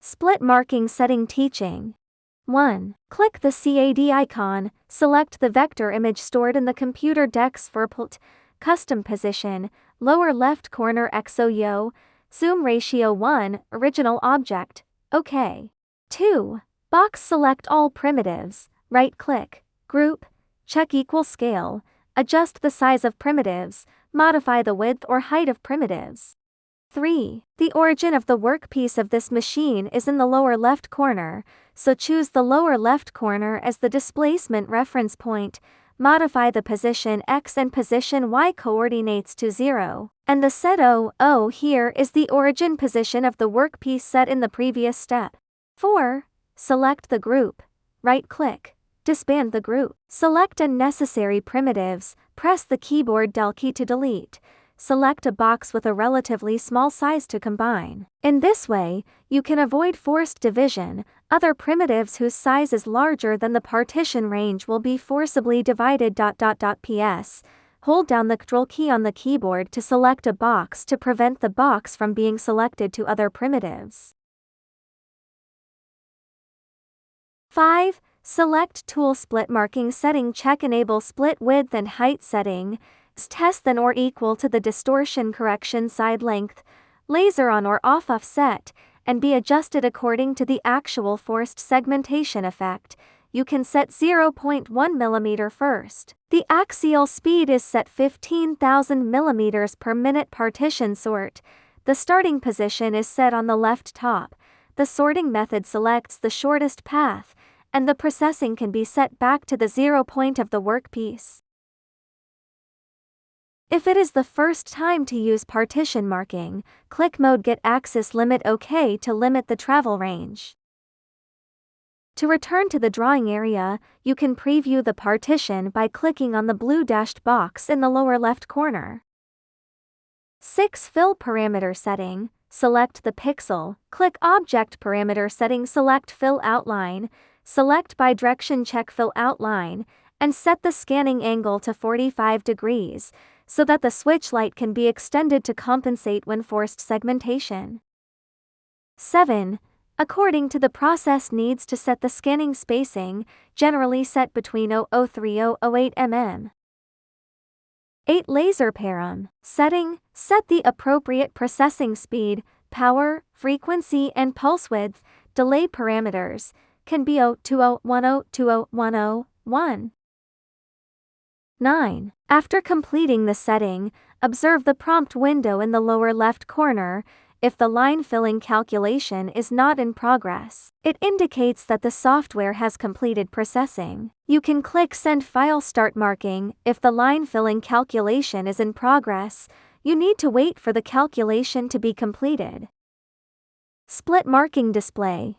Split marking setting teaching. 1. Click the CAD icon, select the vector image stored in the computer DEX for PLT, custom position, lower left corner XOYO, zoom ratio 1, original object, OK. 2. Box select all primitives, right-click, group, check equal scale, adjust the size of primitives, modify the width or height of primitives. 3. The origin of the workpiece of this machine is in the lower left corner, so choose the lower left corner as the displacement reference point, modify the position X and position Y coordinates to 0, and the set O here is the origin position of the workpiece set in the previous step. 4. Select the group, right-click, disband the group, select unnecessary primitives, press the keyboard Del key to delete. Select a box with a relatively small size to combine. In this way, you can avoid forced division. Other primitives whose size is larger than the partition range will be forcibly divided. PS. Hold down the Ctrl key on the keyboard to select a box to prevent the box from being selected to other primitives. 5. Select Tool Split Marking Setting. Check Enable Split Width and Height Setting. Test than or equal to the distortion correction side length, laser on or off offset, and be adjusted according to the actual forced segmentation effect. You can set 0.1 mm first. The axial speed is set 15,000 mm per minute. Partition sort. The starting position is set on the left top. The sorting method selects the shortest path, and the processing can be set back to the 0 point of the workpiece. If it is the first time to use partition marking, click Mode Get Axis Limit OK to limit the travel range. To return to the drawing area, you can preview the partition by clicking on the blue dashed box in the lower left corner. 6. Fill Parameter Setting. Select the pixel, click Object Parameter Setting, select Fill Outline, select Bidirection, check Fill Outline, and set the scanning angle to 45 degrees, so that the switch light can be extended to compensate when forced segmentation. 7. According to the process needs to set the scanning spacing, generally set between 0.030-0.08 mm. 8. Laser Param Setting. Set the appropriate processing speed, power, frequency and pulse width. Delay parameters can be 0.20, 10, 20, 10, 9. After completing the setting, observe the prompt window in the lower left corner. If the line filling calculation is not in progress, it indicates that the software has completed processing. You can click Send File Start Marking. If the line filling calculation is in progress, you need to wait for the calculation to be completed. Split Marking Display.